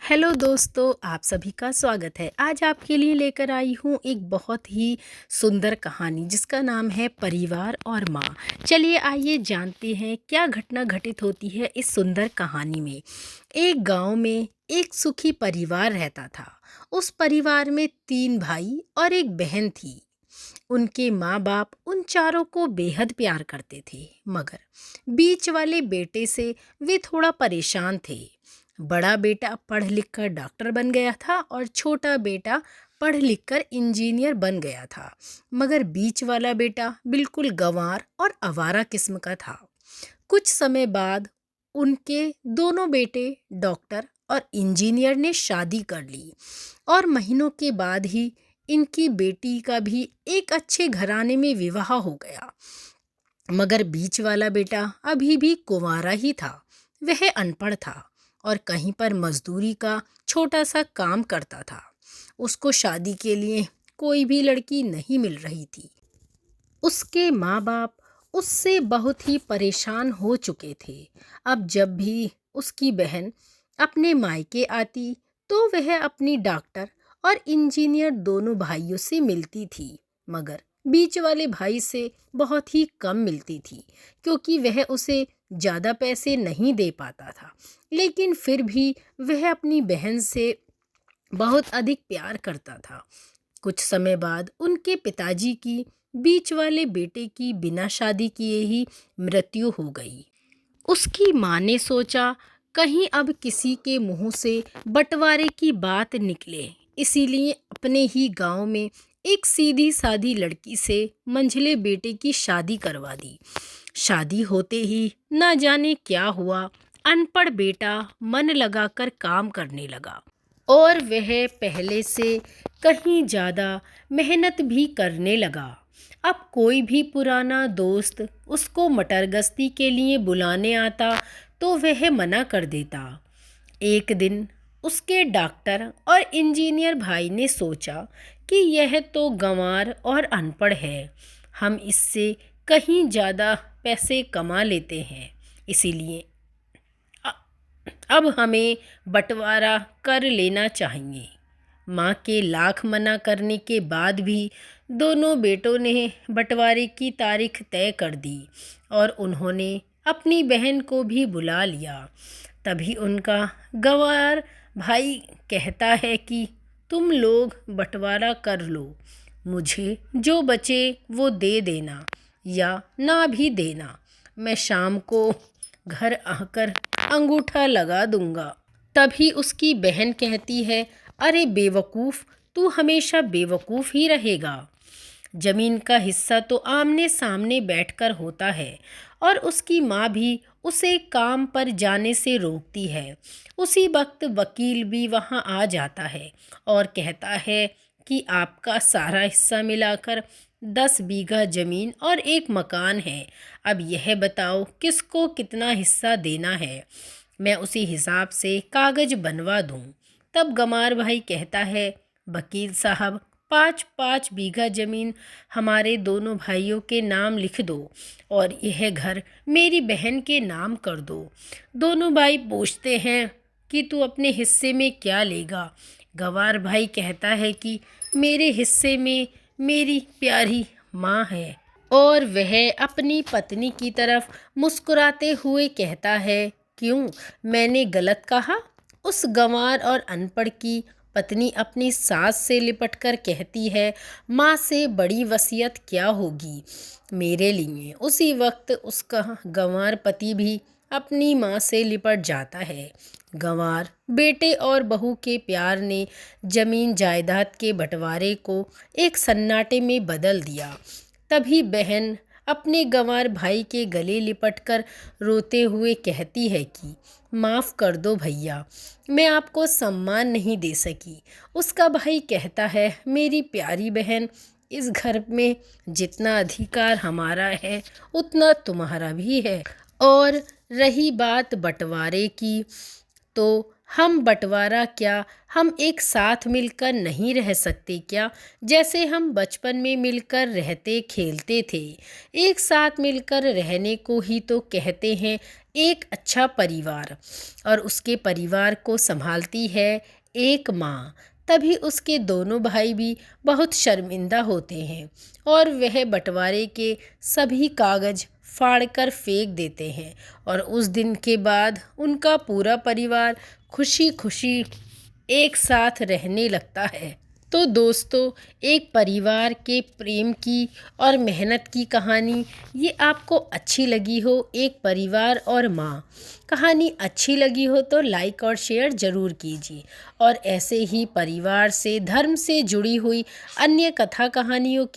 Hello दोस्तों, आप सभी का स्वागत है। आज आपके लिए लेकर आई हूँ एक बहुत ही सुंदर कहानी जिसका नाम है परिवार और माँ। चलिए आइए जानते हैं क्या घटना घटित होती है इस सुंदर कहानी में। एक गांव में एक सुखी परिवार रहता था। उस परिवार में 3 भाई और एक बहन थी। उनके माँ बाप उन चारों को बेहद प्यार करते थे, मगर बीच वाले बेटे से वे थोड़ा परेशान थे। बड़ा बेटा पढ़ लिख कर डॉक्टर बन गया था और छोटा बेटा पढ़ लिख कर इंजीनियर बन गया था, मगर बीच वाला बेटा बिल्कुल गंवार और आवारा किस्म का था। कुछ समय बाद उनके दोनों बेटे डॉक्टर और इंजीनियर ने शादी कर ली और महीनों के बाद ही इनकी बेटी का भी एक अच्छे घराने में विवाह हो गया। मगर बीच वाला बेटा अभी भी कुंवारा ही था। वह अनपढ़ था और कहीं पर मजदूरी का छोटा सा काम करता था। उसको शादी के लिए कोई भी लड़की नहीं मिल रही थी। उसके माँ बाप उससे बहुत ही परेशान हो चुके थे। अब जब भी उसकी बहन अपने मायके आती तो वह अपनी डॉक्टर और इंजीनियर दोनों भाइयों से मिलती थी, मगर बीच वाले भाई से बहुत ही कम मिलती थी क्योंकि वह उसे ज़्यादा पैसे नहीं दे पाता था। लेकिन फिर भी वह अपनी बहन से बहुत अधिक प्यार करता था। कुछ समय बाद उनके पिताजी की बीच वाले बेटे की बिना शादी किए ही मृत्यु हो गई। उसकी माँ ने सोचा कहीं अब किसी के मुंह से बंटवारे की बात निकले, इसीलिए अपने ही गांव में एक सीधी सादी लड़की से मंझले बेटे की शादी करवा दी। शादी होते ही ना जाने क्या हुआ, अनपढ़ बेटा मन लगाकर काम करने लगा और वह पहले से कहीं ज़्यादा मेहनत भी करने लगा। अब कोई भी पुराना दोस्त उसको मटर गश्ती के लिए बुलाने आता तो वह मना कर देता। एक दिन उसके डॉक्टर और इंजीनियर भाई ने सोचा कि यह तो गंवार और अनपढ़ है, हम इससे कहीं ज़्यादा पैसे कमा लेते हैं, इसीलिए अब हमें बंटवारा कर लेना चाहिए। माँ के लाख मना करने के बाद भी दोनों बेटों ने बंटवारे की तारीख तय कर दी और उन्होंने अपनी बहन को भी बुला लिया। तभी उनका गंवार भाई कहता है कि तुम लोग बंटवारा कर लो, मुझे जो बचे वो दे देना या ना भी देना, मैं शाम को घर आकर अंगूठा लगा दूंगा। तभी उसकी बहन कहती है, अरे बेवकूफ़, तू हमेशा बेवकूफ़ ही रहेगा। जमीन का हिस्सा तो आमने सामने बैठकर होता है। और उसकी माँ भी उसे काम पर जाने से रोकती है। उसी वक्त वकील भी वहाँ आ जाता है और कहता है कि आपका सारा हिस्सा मिलाकर 10 बीघा ज़मीन और एक मकान है। अब यह बताओ किसको कितना हिस्सा देना है, मैं उसी हिसाब से कागज़ बनवा दूँ। तब गंवार भाई कहता है, वकील साहब 5-5 बीघा ज़मीन हमारे दोनों भाइयों के नाम लिख दो और यह घर मेरी बहन के नाम कर दो। दोनों भाई पूछते हैं कि तू अपने हिस्से में क्या लेगा। गंवार भाई कहता है कि मेरे हिस्से में मेरी प्यारी माँ है। और वह अपनी पत्नी की तरफ मुस्कुराते हुए कहता है, क्यों, मैंने गलत कहा? उस गंवार और अनपढ़ की पत्नी अपनी सास से लिपटकर कहती है, माँ से बड़ी वसीयत क्या होगी मेरे लिए। उसी वक्त उसका गंवार पति भी अपनी माँ से लिपट जाता है। गंवार बेटे और बहू के प्यार ने जमीन जायदाद के बंटवारे को एक सन्नाटे में बदल दिया। तभी बहन अपने गंवार भाई के गले लिपटकर रोते हुए कहती है कि माफ़ कर दो भैया, मैं आपको सम्मान नहीं दे सकी। उसका भाई कहता है, मेरी प्यारी बहन, इस घर में जितना अधिकार हमारा है उतना तुम्हारा भी है। और रही बात बंटवारे की, तो हम बंटवारा क्या, हम एक साथ मिलकर नहीं रह सकते क्या, जैसे हम बचपन में मिलकर रहते खेलते थे। एक साथ मिलकर रहने को ही तो कहते हैं एक अच्छा परिवार। और उसके परिवार को संभालती है एक माँ। तभी उसके दोनों भाई भी बहुत शर्मिंदा होते हैं और वह बंटवारे के सभी कागज फाड़कर फेंक देते हैं। और उस दिन के बाद उनका पूरा परिवार खुशी खुशी एक साथ रहने लगता है। तो दोस्तों, एक परिवार के प्रेम की और मेहनत की कहानी ये आपको अच्छी लगी हो, एक परिवार और माँ कहानी अच्छी लगी हो तो लाइक और शेयर ज़रूर कीजिए। और ऐसे ही परिवार से, धर्म से जुड़ी हुई अन्य कथा कहानियों की